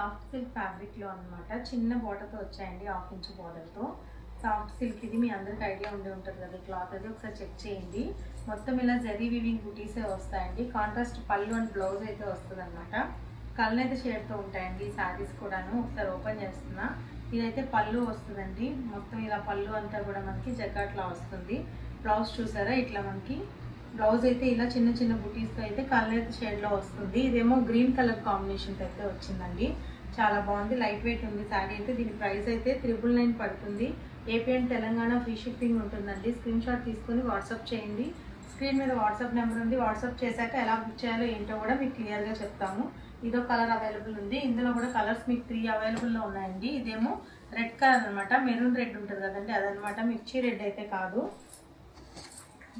Soft silk ఫ్యాబ్రిక్లో అనమాట. చిన్న బోర్డర్తో వచ్చాయండి, 1/2 ఇంచ్ బోర్డర్తో. సాఫ్ట్ సిల్క్ ఇది మీ అందరికి ఐడియా ఉండి ఉంటుంది కదా. క్లాత్ అది ఒకసారి చెక్ చేయండి. మొత్తం ఇలా జరీ వివింగ్ బుటీసే వస్తాయండి. కాంట్రాస్ట్ పళ్ళు అండ్ బ్లౌజ్ అయితే వస్తుంది అనమాట. కలర్ అయితే షేడ్తో ఉంటాయండి ఈ శారీస్ కూడాను. ఒకసారి ఓపెన్ చేస్తున్నా. ఇదైతే పళ్ళు వస్తుందండి. మొత్తం ఇలా పళ్ళు అంతా కూడా మనకి జకాట్లా వస్తుంది. బ్లౌజ్ చూసారా, ఇట్లా మనకి బ్లౌజ్ అయితే ఇలా చిన్న చిన్న బుటీస్తో అయితే కలర్ షేడ్లో వస్తుంది. ఇదేమో గ్రీన్ కలర్ కాంబినేషన్తో అయితే వచ్చిందండి. చాలా బాగుంది, లైట్ వెయిట్ ఉంది శారీ అయితే. దీని ప్రైస్ అయితే 999 పడుతుంది. AP and Telangana free shipping ఉంటుందండి. స్క్రీన్ షాట్ తీసుకొని వాట్సాప్ చేయండి. స్క్రీన్ మీద వాట్సాప్ నెంబర్ ఉంది. వాట్సాప్ చేశాక ఎలా బుక్ చేయాలో ఏంటో కూడా మీకు క్లియర్గా చెప్తాము. ఇదో కలర్ అవైలబుల్ ఉంది. ఇందులో కూడా కలర్స్ మీకు 3 అవైలబుల్లో ఉన్నాయండి. ఇదేమో రెడ్ కలర్ అనమాట. మెరూన్ రెడ్ ఉంటుంది కదండి, అదనమాట. మిర్చి రెడ్ అయితే కాదు.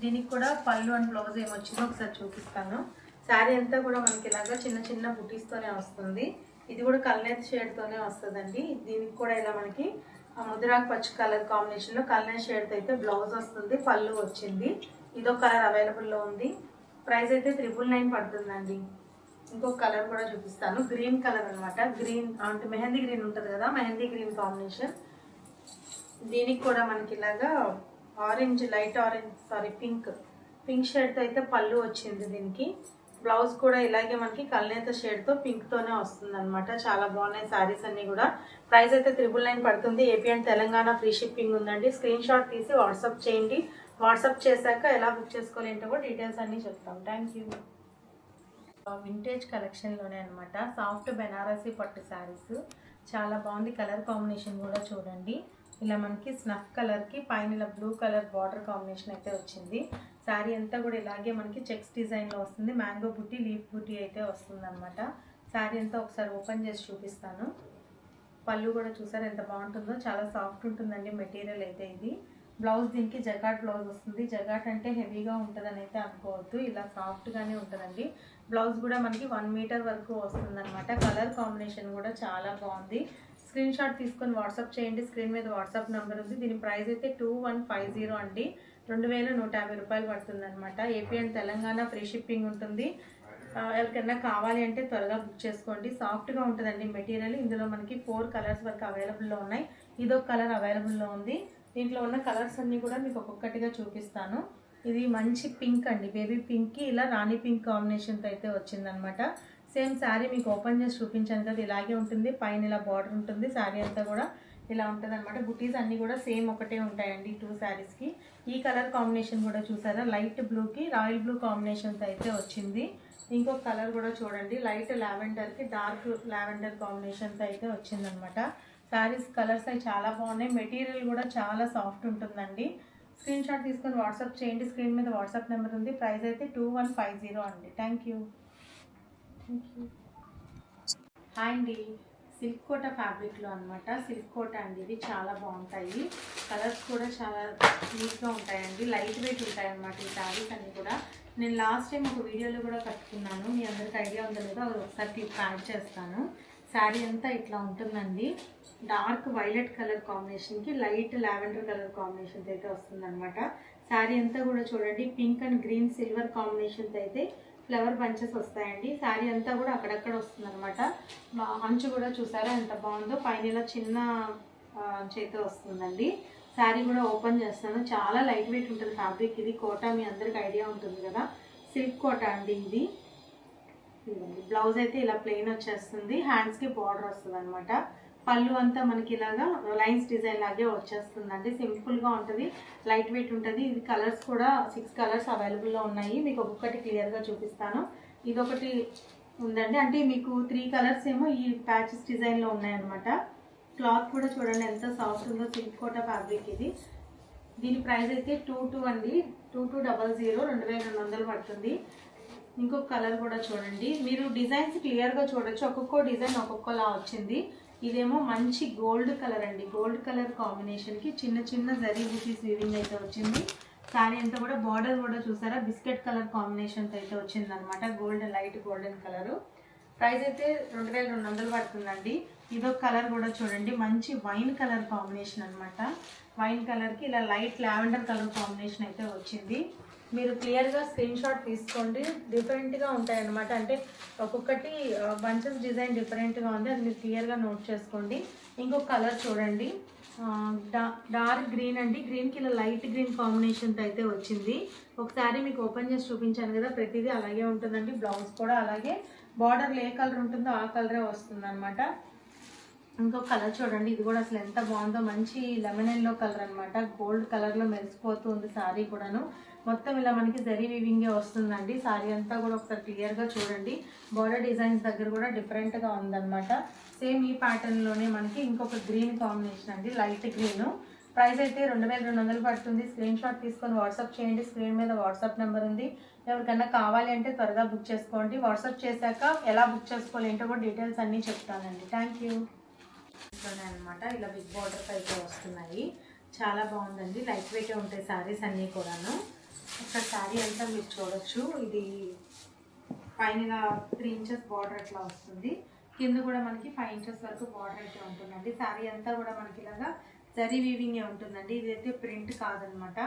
దీనికి కూడా పళ్ళు అండ్ బ్లౌజ్ ఏమొచ్చిందో ఒకసారి చూపిస్తాను. శారీ అంతా కూడా మనకి ఇలాగా చిన్న చిన్న బుటీస్తోనే వస్తుంది. ఇది కూడా కల్నేత్ షేడ్తోనే వస్తుందండి. దీనికి కూడా ఇలా మనకి ముద్రాకు పచ్చి కలర్ కాంబినేషన్లో కల్నేత్ షేడ్తో అయితే బ్లౌజ్ వస్తుంది. పళ్ళు వచ్చింది. ఇదో కలర్ అవైలబుల్లో ఉంది. ప్రైస్ అయితే 999 పడుతుందండి. ఇంకొక కలర్ కూడా చూపిస్తాను. గ్రీన్ కలర్ అనమాట. గ్రీన్ అంటే మెహందీ గ్రీన్ ఉంటుంది కదా, మెహందీ గ్రీన్ కాంబినేషన్. దీనికి కూడా మనకి ఇలాగా ఆరెంజ్, లైట్ ఆరెంజ్, పింక్ షేడ్తో అయితే పళ్ళు వచ్చింది. దీనికి బ్లౌజ్ కూడా ఇలాగే మనకి కల్నేత షేడ్తో పింక్తోనే వస్తుంది అనమాట. చాలా బాగున్నాయి శారీస్ అన్నీ కూడా. ప్రైస్ అయితే 999 పడుతుంది. AP and Telangana free shipping ఉందండి. స్క్రీన్ షాట్ తీసి వాట్సాప్ చేయండి. వాట్సాప్ చేశాక ఎలా బుక్ చేసుకోవాలి ఏంటో కూడా డీటెయిల్స్ అన్నీ చెప్తాం. Thank you. వింటేజ్ కలెక్షన్లోనే అనమాట. సాఫ్ట్ బెనారసీ పట్టు శారీస్ చాలా బాగుంది. కలర్ కాంబినేషన్ కూడా చూడండి. ఇలా మనకి స్నఫ్ కలర్కి పైన ఇలా బ్లూ కలర్ బార్డర్ కాంబినేషన్ అయితే వచ్చింది. శారీ అంతా కూడా ఇలాగే మనకి చెక్స్ డిజైన్లో వస్తుంది. మ్యాంగో బుట్టి, లీఫ్ బుట్టి అయితే వస్తుంది అనమాట. శారీ అంతా ఒకసారి ఓపెన్ చేసి చూపిస్తాను. పళ్ళు కూడా చూసారు ఎంత బాగుంటుందో. చాలా సాఫ్ట్ ఉంటుందండి మెటీరియల్ అయితే. ఇది బ్లౌజ్, దీనికి జగాట్ బ్లౌజ్ వస్తుంది. జగాట్ అంటే హెవీగా ఉంటుందని అయితే అనుకోవద్దు, ఇలా సాఫ్ట్గానే ఉంటుందండి. బ్లౌజ్ కూడా మనకి 1 మీటర్ వరకు వస్తుందన్నమాట. కలర్ కాంబినేషన్ కూడా చాలా బాగుంది. స్క్రీన్ షాట్ తీసుకొని వాట్సాప్ చేయండి. స్క్రీన్ మీద వాట్సాప్ నెంబర్ ఉంది. దీని ప్రైస్ అయితే 2150 అండి. 2150 రూపాయలు పడుతుంది అనమాట. AP and Telangana free shipping ఉంటుంది. ఎవరికైనా కావాలి అంటే త్వరగా బుక్ చేసుకోండి. సాఫ్ట్గా ఉంటుందండి మెటీరియల్. ఇందులో మనకి 4 కలర్స్ వరకు అవైలబుల్లో ఉన్నాయి. ఇదొక కలర్ అవైలబుల్లో ఉంది. దీంట్లో ఉన్న కలర్స్ అన్నీ కూడా మీకు ఒక్కొక్కటిగా చూపిస్తాను. ఇది మంచి పింక్ అండి, బేబీ పింక్కి ఇలా రాణి పింక్ కాంబినేషన్తో అయితే వచ్చిందనమాట. సేమ్ శారీ మీకు ఓపెన్ చేసి చూపించాను కదా, ఇలాగే ఉంటుంది. పైన ఇలా బార్డర్ ఉంటుంది. శారీ అంతా కూడా ఇలా ఉంటుంది అనమాట. బుటీస్ అన్నీ కూడా సేమ్ ఒకటే ఉంటాయండి 2 శారీస్కి. ఈ కలర్ కాంబినేషన్ కూడా చూసారా, లైట్ బ్లూకి రాయల్ బ్లూ కాంబినేషన్తో అయితే వచ్చింది. ఇంకొక కలర్ కూడా చూడండి, లైట్ లావెండర్కి డార్క్ లావెండర్ కాంబినేషన్తో అయితే వచ్చిందనమాట. శారీస్ కలర్స్ అవి చాలా బాగున్నాయి. మెటీరియల్ కూడా చాలా సాఫ్ట్ ఉంటుందండి. స్క్రీన్ షాట్ తీసుకొని వాట్సాప్ చేయండి. స్క్రీన్ మీద వాట్సాప్ నెంబర్ ఉంది. ప్రైస్ అయితే 2150 అండి. Thank you. హాయ్ అండి, సిల్క్ కోట ఫ్యాబ్రిక్లో అనమాట. సిల్క్ కోట అండి, ఇది చాలా బాగుంటాయి. కలర్స్ కూడా చాలా నీట్గా ఉంటాయండి. లైట్ వెయిట్ ఉంటాయి అన్నమాట ఈ శారీస్ అన్నీ కూడా. నేను లాస్ట్ టైం ఒక వీడియోలో కూడా కట్టుకున్నాను. మీ అందరికి ఐడియా ఉందో లేదో అది ఒకసారి క్లిప్ యాడ్ చేస్తాను. శారీ అంతా ఇట్లా ఉంటుందండి. డార్క్ వైలెట్ కలర్ కాంబినేషన్కి లైట్ లావెండర్ కలర్ కాంబినేషన్తో అయితే వస్తుందన్నమాట. శారీ అంతా కూడా చూడండి, పింక్ అండ్ గ్రీన్ సిల్వర్ కాంబినేషన్తో అయితే ఫ్లవర్ బంచెస్ వస్తాయండి. శారీ అంతా కూడా అక్కడక్కడ వస్తుంది అనమాట. అంచు కూడా చూసారా ఎంత బాగుందో. పైన ఇలా చిన్న చేతి వస్తుందండి. శారీ కూడా ఓపెన్ చేస్తాను. చాలా లైట్ వెయిట్ ఉంటుంది ఫ్యాబ్రిక్. ఇది కోట మీ అందరికి ఐడియా ఉంటుంది కదా, సిల్క్ కోట అండి ఇది. బ్లౌజ్ అయితే ఇలా ప్లెయిన్ వచ్చేస్తుంది. హ్యాండ్స్కి బార్డర్ వస్తుంది అనమాట. పళ్ళు అంతా మనకి ఇలాగా లైన్స్ డిజైన్ లాగే వచ్చేస్తుందండి. సింపుల్గా ఉంటుంది, లైట్ వెయిట్ ఉంటుంది. ఇది కలర్స్ కూడా 6 కలర్స్ అవైలబుల్లో ఉన్నాయి. మీకు ఒక్కొక్కటి క్లియర్గా చూపిస్తాను. ఇదొకటి ఉందండి, అంటే మీకు 3 కలర్స్ ఏమో ఈ ప్యాచెస్ డిజైన్లో ఉన్నాయన్నమాట. క్లాత్ కూడా చూడండి ఎంత సాఫ్ట్ ఉందో. సిల్క్ కోట ఫ్యాబ్రిక్ ఇది. దీని ప్రైస్ అయితే 22 అండి. 2200 2200 పడుతుంది. ఇంకొక కలర్ కూడా చూడండి. మీరు డిజైన్స్ క్లియర్గా చూడొచ్చు. ఒక్కొక్క డిజైన్ ఒక్కొక్కలా వచ్చింది. ఇదేమో మంచి గోల్డ్ కలర్ అండి. గోల్డ్ కలర్ కాంబినేషన్కి చిన్న చిన్న జరీ బుటీస్ వీవింగ్ అయితే వచ్చింది. శారీ అంతా కూడా బార్డర్ కూడా చూసారా, బిస్కెట్ కలర్ కాంబినేషన్తో అయితే వచ్చింది అనమాట. Golden, light golden colour. Price అయితే 2200 పడుతుందండి. ఇదొక కలర్ కూడా చూడండి, మంచి వైన్ కలర్ కాంబినేషన్ అనమాట. వైన్ కలర్కి ఇలా లైట్ లావెండర్ కలర్ కాంబినేషన్ అయితే వచ్చింది. మీరు క్లియర్గా స్క్రీన్ షాట్ తీసుకోండి. డిఫరెంట్గా ఉంటాయి అన్నమాట. అంటే ఒక్కొక్కటి బంచెస్ డిజైన్ డిఫరెంట్గా ఉంది, అది మీరు క్లియర్గా నోట్ చేసుకోండి. ఇంకొక కలర్ చూడండి, డార్క్ గ్రీన్ అండి. గ్రీన్కి ఇలా లైట్ గ్రీన్ కాంబినేషన్తో అయితే వచ్చింది. ఒకసారి మీకు ఓపెన్ చేసి చూపించాను కదా, ప్రతిదీ అలాగే ఉంటుందండి. బ్లౌజ్ కూడా అలాగే, బార్డర్లో ఏ కలర్ ఉంటుందో ఆ కలరే వస్తుంది అనమాట. ఇంకొక కలర్ చూడండి, ఇది కూడా అసలు ఎంత బాగుందో, మంచి లెమన్ ఎల్లో కలర్ అనమాట. గోల్డ్ కలర్లో మెరిసిపోతుంది శారీ కూడాను. మొత్తం ఇలా మనకి జరీ వీవింగే వస్తుందండి. శారీ అంతా కూడా ఒకసారి క్లియర్గా చూడండి. బార్డర్ డిజైన్స్ దగ్గర కూడా డిఫరెంట్గా ఉందన్నమాట. సేమ్ ఈ ప్యాటర్న్లోనే మనకి ఇంకొక గ్రీన్ కాంబినేషన్ అండి, లైట్ గ్రీన్. ప్రైస్ అయితే 2200 పడుతుంది. స్క్రీన్ షాట్ తీసుకొని వాట్సాప్ చేయండి. స్క్రీన్ మీద వాట్సాప్ నెంబర్ ఉంది. ఎవరికన్నా కావాలి అంటే త్వరగా బుక్ చేసుకోండి. వాట్సాప్ చేశాక ఎలా బుక్ చేసుకోవాలి ఏంటో కూడా డీటెయిల్స్ అన్నీ చెప్తానండి. Thank you. అనమాట ఇలా బిగ్ బార్డర్స్ అయితే వస్తున్నాయి. చాలా బాగుందండి. లైట్ వెయిట్ ఉంటాయి శారీస్ అన్నీ కూడాను. ఒకసారి శారీ అంతా మీరు చూడొచ్చు. ఇది పైన 3 ఇంచెస్ బార్డర్ అట్లా వస్తుంది. కింద కూడా మనకి 5 ఇంచెస్ వరకు బార్డర్ అయితే ఉంటుందండి. శారీ అంతా కూడా మనకి ఇలాగా జరీ వీవింగే ఉంటుందండి. ఇదైతే ప్రింట్ కాదనమాట.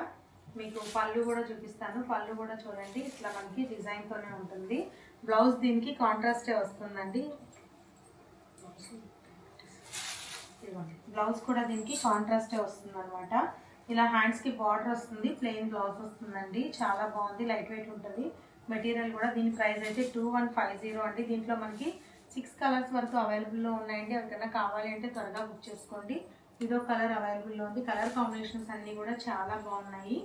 మీకు పళ్ళు కూడా చూపిస్తాను. పళ్ళు కూడా చూడండి, ఇట్లా మనకి డిజైన్తోనే ఉంటుంది. బ్లౌజ్ దీనికి కాంట్రాస్టే వస్తుందండి. బ్లౌజ్ కూడా దీనికి కాంట్రాస్టే వస్తుంది అనమాట. ఇలా హ్యాండ్స్కి బార్డర్ వస్తుంది, ప్లెయిన్ బ్లౌజ్ వస్తుందండి. చాలా బాగుంది, లైట్ వెయిట్ ఉంటుంది మెటీరియల్ కూడా. దీని ప్రైస్ అయితే 2150 అండి. దీంట్లో మనకి 6 కలర్స్ వరకు అవైలబుల్లో ఉన్నాయండి. ఎవరికైనా కావాలి అంటే త్వరగా బుక్ చేసుకోండి. ఇదో కలర్ అవైలబుల్లో ఉంది. కలర్ కాంబినేషన్స్ అన్నీ కూడా చాలా బాగున్నాయి.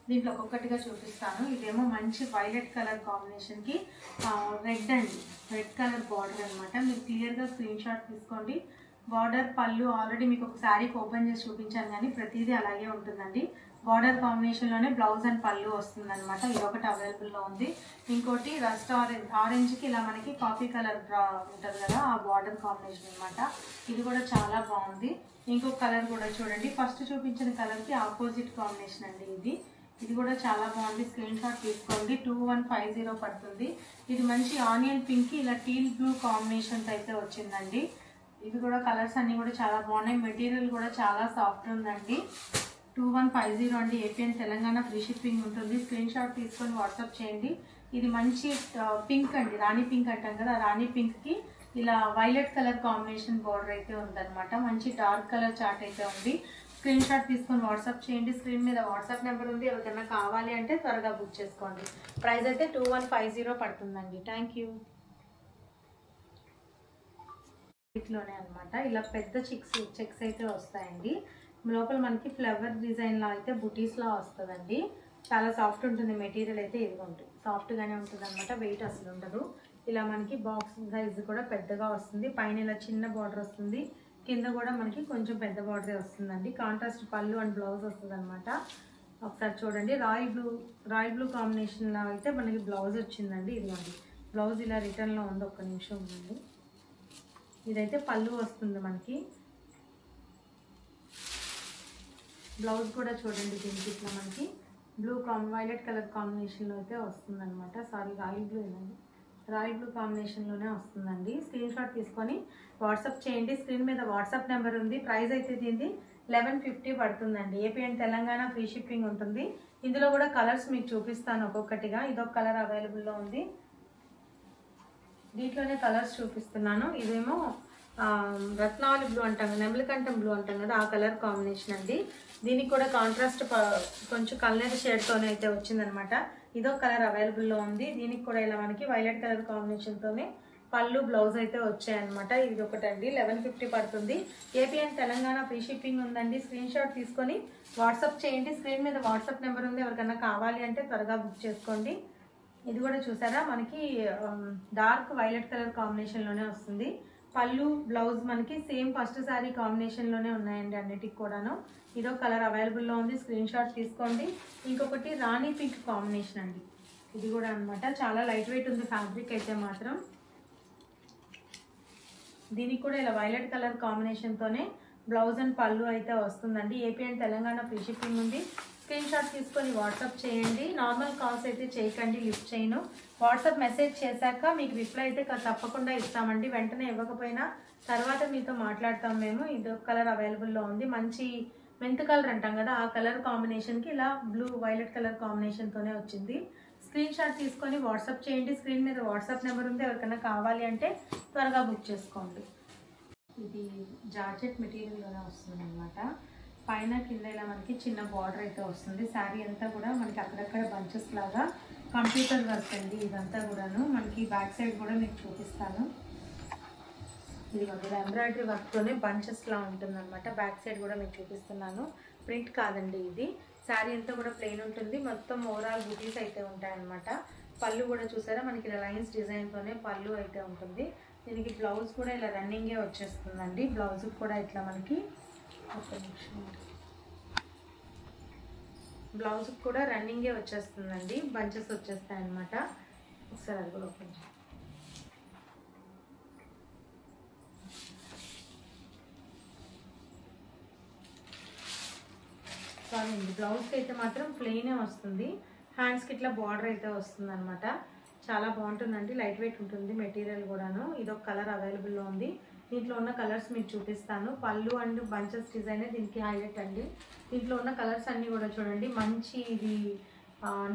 దీంట్లో ఒక్కొక్కటిగా చూపిస్తాను. ఇదేమో మంచి వైలెట్ కలర్ కాంబినేషన్కి రెడ్ అండి, రెడ్ కలర్ బార్డర్ అనమాట. మీరు క్లియర్గా స్క్రీన్ షాట్ తీసుకోండి. బార్డర్ పళ్ళు ఆల్రెడీ మీకు ఒక శారీకి ఓపెన్ చేసి చూపించాను, కానీ ప్రతిదీ అలాగే ఉంటుందండి. బార్డర్ కాంబినేషన్లోనే బ్లౌజ్ అండ్ పళ్ళు వస్తుంది అనమాట. ఇది ఒకటి అవైలబుల్లో ఉంది. ఇంకోటి రస్ట్ ఆరెంజ్కి ఇలా మనకి కాఫీ కలర్ ఉంటుంది కదా, ఆ బార్డర్ కాంబినేషన్ అనమాట. ఇది కూడా చాలా బాగుంది. ఇంకొక కలర్ కూడా చూడండి, ఫస్ట్ చూపించిన కలర్కి ఆపోజిట్ కాంబినేషన్ అండి ఇది. ఇది కూడా చాలా బాగుంది. స్క్రీన్ షాట్ తీసుకోండి. 2150 పడుతుంది. ఇది మంచి ఆనియన్ పింక్ ఇలా టీల్ బ్లూ కాంబినేషన్తో అయితే వచ్చిందండి. ఇది కూడా కలర్స్ అన్నీ కూడా చాలా బాగున్నాయి. మెటీరియల్ కూడా చాలా సాఫ్ట్ ఉందండి. 2150 అండి. AP and Telangana free shipping ఉంటుంది. స్క్రీన్ షాట్ తీసుకొని వాట్సాప్ చేయండి. ఇది మంచి పింక్ అండి, రాణి పింక్ అంటాం కదా, రాణి పింక్కి ఇలా వైలెట్ కలర్ కాంబినేషన్ బార్డర్ అయితే ఉందన్నమాట. మంచి డార్క్ కలర్ చార్ట్ అయితే ఉంది. స్క్రీన్ షాట్ తీసుకొని వాట్సాప్ చేయండి. స్క్రీన్ మీద వాట్సాప్ నెంబర్ ఉంది. ఎవరికైనా కావాలి అంటే త్వరగా బుక్ చేసుకోండి. ప్రైస్ అయితే 2150 పడుతుందండి. Thank you. వీటిలోనే అనమాట ఇలా పెద్ద చెక్స్ అయితే వస్తాయండి. లోపల మనకి ఫ్లవర్ డిజైన్లో అయితే బుటీస్లా వస్తుందండి. చాలా సాఫ్ట్ ఉంటుంది మెటీరియల్ అయితే. ఇది ఉంటుంది, సాఫ్ట్గానే ఉంటుంది అనమాట. వెయిట్ అసలు ఉండదు. ఇలా మనకి బాక్స్ సైజ్ కూడా పెద్దగా వస్తుంది. పైన ఇలా చిన్న బార్డర్ వస్తుంది, కింద కూడా మనకి కొంచెం పెద్ద బార్డరే వస్తుందండి. కాంట్రాస్ట్ పళ్ళు అండ్ బ్లౌజ్ వస్తుంది అనమాట. ఒకసారి చూడండి, రాయల్ బ్లూ కాంబినేషన్లో అయితే మనకి బ్లౌజ్ వచ్చిందండి. ఇదిగోండి బ్లౌజ్ ఇలా రిటర్న్లో ఉంది. ఒక్క నిమిషం ఉందండి. ఇదైతే పళ్ళు వస్తుంది మనకి. బ్లౌజ్ కూడా చూడండి, దీనికి ఇట్లా మనకి వైలెట్ కలర్ కాంబినేషన్లో అయితే వస్తుంది అనమాట. సారీ, రాయల్ బ్లూ కాంబినేషన్లోనే వస్తుందండి. స్క్రీన్ షాట్ తీసుకొని వాట్సాప్ చేయండి. స్క్రీన్ మీద వాట్సాప్ నెంబర్ ఉంది. ప్రైస్ అయితే దీన్ని 1150 పడుతుందండి. AP and Telangana free shipping ఉంటుంది. ఇందులో కూడా కలర్స్ మీకు చూపిస్తాను ఒక్కొక్కటిగా. ఇదొక కలర్ అవైలబుల్లో ఉంది. దీంట్లోనే కలర్స్ చూపిస్తున్నాను. ఇదేమో రత్నావళి బ్లూ అంటాం, నెమలికంఠం బ్లూ అంటాం కదా, ఆ కలర్ కాంబినేషన్ అండి. దీనికి కూడా కాంట్రాస్ట్ కొంచెం కలర్ షేడ్తోనే అయితే వచ్చిందనమాట. ఇదో కలర్ అవైలబుల్లో ఉంది. దీనికి కూడా ఇలా మనకి వైలెట్ కలర్ కాంబినేషన్తోనే పళ్ళు బ్లౌజ్ అయితే వచ్చాయన్నమాట. ఇది ఒకటండి, 1150 పడుతుంది. AP and Telangana free shipping ఉందండి. స్క్రీన్ షాట్ తీసుకొని వాట్సాప్ చేయండి. స్క్రీన్ మీద వాట్సాప్ నెంబర్ ఉంది. ఎవరికైనా కావాలి అంటే త్వరగా బుక్ చేసుకోండి. ఇది కూడా చూసారా, మనకి డార్క్ వైలెట్ కలర్ కాంబినేషన్లోనే వస్తుంది. పళ్ళు బ్లౌజ్ మనకి సేమ్ ఫస్ట్ శారీ కాంబినేషన్లోనే ఉన్నాయండి అన్నిటికి కూడాను. ఇదో కలర్ అవైలబుల్లో ఉంది. స్క్రీన్ షాట్ తీసుకోండి. ఇంకొకటి రాణి పింక్ కాంబినేషన్ అండి, ఇది కూడా అనమాట. చాలా లైట్ వెయిట్ ఉంది ఫ్యాబ్రిక్ అయితే మాత్రం. దీనికి కూడా ఇలా వైలెట్ కలర్ కాంబినేషన్తోనే బ్లౌజ్ అండ్ పళ్ళు అయితే వస్తుందండి. AP and Telangana free shipping ఉంది. స్క్రీన్ షాట్ తీసుకొని వాట్సాప్ చేయండి. నార్మల్ కాల్స్ అయితే చేయకండి, లిఫ్ట్ చేయను. వాట్సాప్ మెసేజ్ చేశాక మీకు రిప్లై అయితే తప్పకుండా ఇస్తామండి. వెంటనే ఇవ్వకపోయినా తర్వాత మీతో మాట్లాడతాం మేము. ఇది కలర్ అవైలబుల్లో ఉంది. మంచి మెంత్ కలర్ అంటాం కదా, ఆ కలర్ కాంబినేషన్కి ఇలా బ్లూ వైలెట్ కలర్ కాంబినేషన్తోనే వచ్చింది. స్క్రీన్ షాట్ తీసుకొని వాట్సాప్ చేయండి. స్క్రీన్ మీద వాట్సాప్ నెంబర్ ఉంది, ఎవరికైనా కావాలి అంటే త్వరగా బుక్ చేసుకోండి. ఇది జార్జెట్ మెటీరియల్లోనే వస్తుంది అనమాట. పైన కింద ఇలా మనకి చిన్న బార్డర్ అయితే వస్తుంది. శారీ అంతా కూడా మనకి అక్కడక్కడ బంచెస్ లాగా కంప్యూటర్ వర్క్ అండి ఇదంతా కూడాను. మనకి బ్యాక్ సైడ్ కూడా మీకు చూపిస్తాను. ఇది ఇలా ఎంబ్రాయిడరీ వర్క్తోనే బంచెస్లా ఉంటుంది అనమాట. బ్యాక్ సైడ్ కూడా మీకు చూపిస్తున్నాను. ప్రింట్ కాదండి ఇది. శారీ అంతా కూడా ప్లెయిన్ ఉంటుంది. మొత్తం ఓవరాల్ బుటీస్ అయితే ఉంటాయన్నమాట. పళ్ళు కూడా చూసారా మనకి ఇలా లైన్స్ డిజైన్తోనే పళ్ళు అయితే ఉంటుంది. దీనికి బ్లౌజ్ కూడా ఇలా రన్నింగే వచ్చేస్తుందండి. బ్లౌజ్ కూడా ఇట్లా మనకి బ్లౌజ్ కూడా రన్నింగే వచ్చేస్తుందండి. బంచెస్ వచ్చేస్తాయి అన్నమాట. ఒకసారి అది కూడా ఓపెన్ చేయండి. సారీ అండి, బ్లౌజ్కి అయితే మాత్రం ప్లెయినే వస్తుంది. హ్యాండ్స్కి ఇట్లా బార్డర్ అయితే వస్తుంది అనమాట. చాలా బాగుంటుందండి. లైట్ వెయిట్ ఉంటుంది మెటీరియల్ కూడాను. ఇదొక కలర్ అవైలబుల్లో ఉంది. దీంట్లో ఉన్న కలర్స్ మీకు చూపిస్తాను. పళ్ళు అండ్ బంచెస్ డిజైన్ దీనికి హైలైట్ అండి. దీంట్లో ఉన్న కలర్స్ అన్నీ కూడా చూడండి. మంచి ఇది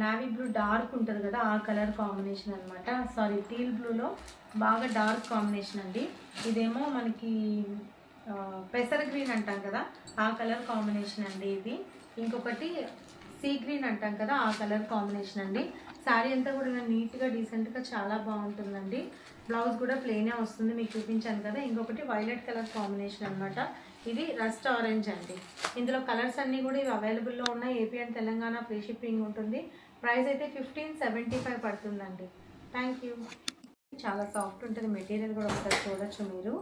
నావీ బ్లూ డార్క్ ఉంటుంది కదా, ఆ కలర్ కాంబినేషన్ అనమాట. సారీ, టీల్ బ్లూలో బాగా డార్క్ కాంబినేషన్ అండి. ఇదేమో మనకి పెసర గ్రీన్ అంటాం కదా, ఆ కలర్ కాంబినేషన్ అండి ఇది. ఇంకొకటి సీ గ్రీన్ అంటాం కదా, ఆ కలర్ కాంబినేషన్ అండి. శారీ అంతా కూడా నీట్గా డీసెంట్గా చాలా బాగుంటుందండి. బ్లౌజ్ కూడా ప్లెయినే వస్తుంది, మీకు చూపించాను కదా. ఇంకొకటి వైలెట్ కలర్ కాంబినేషన్ అనమాట. ఇది రస్ట్ ఆరెంజ్ అండి. ఇందులో కలర్స్ అన్నీ కూడా ఇవి అవైలబుల్లో ఉన్నాయి. AP and Telangana free shipping ఉంటుంది. ప్రైస్ అయితే 1575 పడుతుందండి. Thank you. చాలా సాఫ్ట్ ఉంటుంది మెటీరియల్ కూడా ఒకసారి చూడొచ్చు మీరు.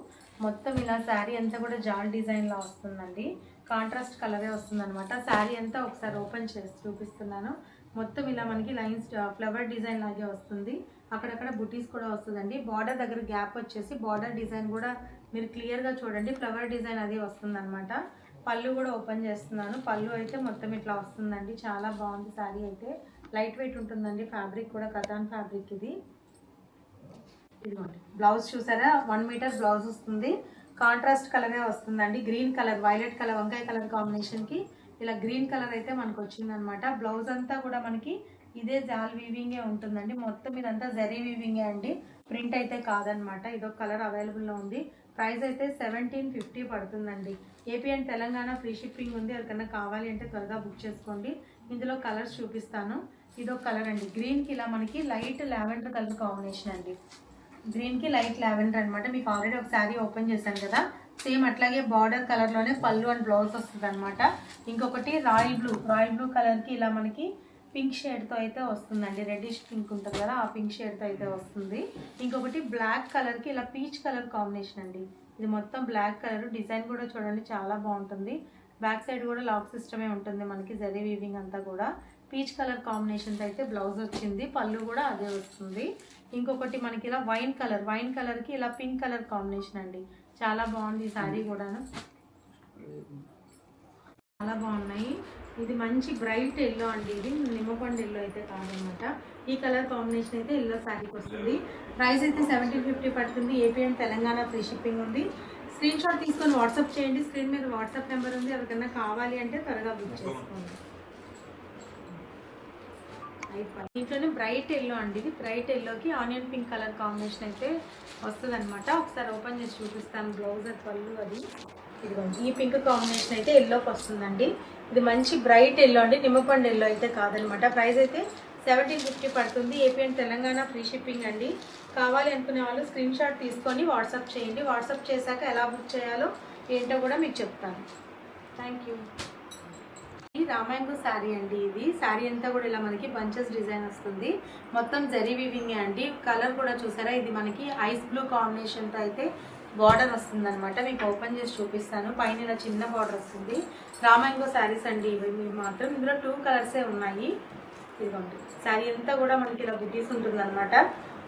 మొత్తం ఇలా శారీ అంతా కూడా జాల్ డిజైన్లా వస్తుందండి. కాంట్రాస్ట్ కలరే వస్తుంది అనమాట. శారీ అంతా ఒకసారి ఓపెన్ చేసి చూపిస్తున్నాను. మొత్తం ఇలా మనకి లైన్స్ ఫ్లవర్ డిజైన్ లాగే వస్తుంది. అక్కడక్కడ బుటీస్ కూడా వస్తుందండి. బార్డర్ దగ్గర గ్యాప్ వచ్చేసి బార్డర్ డిజైన్ కూడా మీరు క్లియర్గా చూడండి. ఫ్లవర్ డిజైన్ అది వస్తుంది అనమాట. పళ్ళు కూడా ఓపెన్ చేస్తున్నాను. పళ్ళు అయితే మొత్తం ఇట్లా వస్తుందండి. చాలా బాగుంది శారీ అయితే. లైట్ వెయిట్ ఉంటుందండి. ఫ్యాబ్రిక్ కూడా కథాన్ ఫ్యాబ్రిక్ ఇది. బ్లౌజ్ చూసారా, 1 మీటర్ బ్లౌజ్ వస్తుంది. కాంట్రాస్ట్ కలరే వస్తుందండి. గ్రీన్ కలర్, వైలెట్ కలర్, వంకాయ కలర్ కాంబినేషన్కి ఇలా గ్రీన్ కలర్ అయితే మనకు వచ్చిందనమాట. బ్లౌజ్ అంతా కూడా మనకి ఇదే జాల్ వీవింగే ఉంటుందండి. మొత్తం ఇదంతా జరీ వీవింగే అండి. ప్రింట్ అయితే కాదనమాట. ఇదొక కలర్ అవైలబుల్లో ఉంది. ప్రైస్ అయితే 1750 పడుతుందండి. AP and Telangana free shipping ఉంది. ఎవరికన్నా కావాలి అంటే త్వరగా బుక్ చేసుకోండి. ఇందులో కలర్స్ చూపిస్తాను. ఇదొక కలర్ అండి. గ్రీన్కి ఇలా మనకి లైట్ లావెండర్ కలర్ కాంబినేషన్ అండి. గ్రీన్కి లైట్ లావెండర్ అనమాట. మీకు ఆల్రెడీ ఒక శారీ ఓపెన్ చేశాను కదా, సేమ్ అట్లాగే బార్డర్ కలర్లోనే పళ్ళు అండ్ బ్లౌజ్ వస్తుంది అనమాట. ఇంకొకటి రాయల్ బ్లూ కలర్కి ఇలా మనకి పింక్ షేడ్తో అయితే వస్తుందండి. రెడ్డిష్ పింక్ ఉంటుంది కదా, ఆ పింక్ షేడ్తో అయితే వస్తుంది. ఇంకొకటి బ్లాక్ కలర్కి ఇలా పీచ్ కలర్ కాంబినేషన్ అండి. ఇది మొత్తం బ్లాక్ కలర్. డిజైన్ కూడా చూడండి చాలా బాగుంటుంది. బ్యాక్ సైడ్ కూడా లాక్ సిస్టమే ఉంటుంది మనకి. జరీ వీవింగ్ అంతా కూడా పీచ్ కలర్ కాంబినేషన్తో అయితే బ్లౌజ్ వచ్చింది. పళ్ళు కూడా అదే వస్తుంది. ఇంకొకటి మనకి ఇలా వైన్ కలర్కి ఇలా పింక్ కలర్ కాంబినేషన్ అండి. చాలా బాగుంది ఈ శారీ కూడాను. చాలా బాగున్నాయి. ఇది మంచి బ్రైట్ ఎల్లో అండి. ఇది నిమ్మపండు ఎల్లో అయితే కాదనమాట. ఈ కలర్ కాంబినేషన్ అయితే ఎల్లో శారీకి వస్తుంది. ప్రైస్ అయితే 1750 పడుతుంది. AP and Telangana free shipping ఉంది. స్క్రీన్ షాట్ తీసుకొని వాట్సాప్ చేయండి. స్క్రీన్ మీద వాట్సాప్ నెంబర్ ఉంది. ఎవరికైనా కావాలి అంటే త్వరగా బుక్ చేసుకోండి. దీంట్లోనే బ్రైట్ ఎల్లో అండి. ఇది బ్రైట్ ఎల్లోకి ఆనియన్ పింక్ కలర్ కాంబినేషన్ అయితే వస్తుంది అనమాట. ఒకసారి ఓపెన్ చేసి చూపిస్తాను. బ్లౌజ్ పళ్ళు అది ఇదిగోండి. ఈ పింక్ కాంబినేషన్ అయితే ఎల్లోకి వస్తుందండి. ఇది మంచి బ్రైట్ ఎల్లో అండి. నిమ్మపండు ఎల్లో అయితే కాదనమాట. ప్రైస్ అయితే 1750 పడుతుంది. AP and Telangana free shipping అండి. కావాలి అనుకునే వాళ్ళు స్క్రీన్ షాట్ తీసుకొని వాట్సాప్ చేయండి. వాట్సాప్ చేశాక ఎలా బుక్ చేయాలో ఏంటో కూడా మీకు చెప్తాను. Thank you. ఈ రామాంగో శారీ అండి. ఇది శారీ అంతా కూడా ఇలా మనకి బంచెస్ డిజైన్ వస్తుంది. మొత్తం జరీ వీవింగ్ అండి. కలర్ కూడా చూసారా, ఇది మనకి ఐస్ బ్లూ కాంబినేషన్తో అయితే బార్డర్ వస్తుంది అనమాట. మీకు ఓపెన్ చేసి చూపిస్తాను. పైన ఇలా చిన్న బార్డర్ వస్తుంది. రామాంగో శారీస్ అండి ఇవి. మీరు మాత్రం ఇందులో 2 కలర్సే ఉన్నాయి. ఇదిగోండి. శారీ అంతా కూడా మనకి ఇలా బుటీస్ ఉంటుంది అనమాట.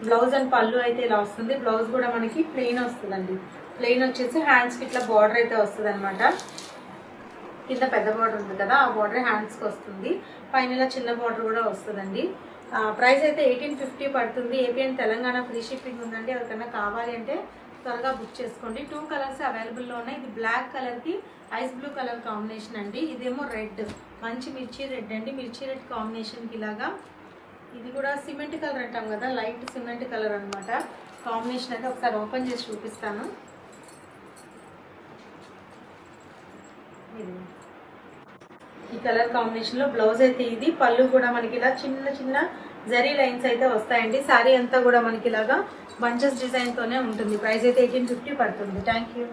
బ్లౌజ్ అండ్ పళ్ళు అయితే ఇలా వస్తుంది. బ్లౌజ్ కూడా మనకి ప్లెయిన్ వస్తుందండి. ప్లెయిన్ వచ్చేసి హ్యాండ్స్కి ఇట్లా బార్డర్ అయితే వస్తుంది అనమాట. కింద పెద్ద బార్డర్ ఉంది కదా, ఆ బార్డర్ హ్యాండ్స్కి వస్తుంది. పైన ఇలా చిన్న బార్డర్ కూడా వస్తుందండి. ప్రైస్ అయితే 1850 పడుతుంది. AP and Telangana free shipping ఉందండి. ఎవరికైనా కావాలి అంటే త్వరగా బుక్ చేసుకోండి. 2 కలర్స్ అవైలబుల్లో ఉన్నాయి. ఇది బ్లాక్ కలర్కి ఐస్ బ్లూ కలర్ కాంబినేషన్ అండి. ఇదేమో రెడ్, మంచి మిర్చి రెడ్ అండి. మిర్చి రెడ్ కాంబినేషన్కి ఇలాగా, ఇది కూడా సిమెంట్ కలర్ అంటాం కదా, లైట్ సిమెంట్ కలర్ అనమాట కాంబినేషన్. అయితే ఒకసారి ఓపెన్ చేసి చూపిస్తాను. ఈ కలర్ కాంబినేషన్లో బ్లౌజ్ అయితే ఇది. పళ్ళు కూడా మనకి ఇలా చిన్న చిన్న జరీ లైన్స్ అయితే వస్తాయండి. శారీ అంతా కూడా మనకి ఇలాగా బంచెస్ డిజైన్తోనే ఉంటుంది. ప్రైస్ అయితే 1850 పడుతుంది. Thank you.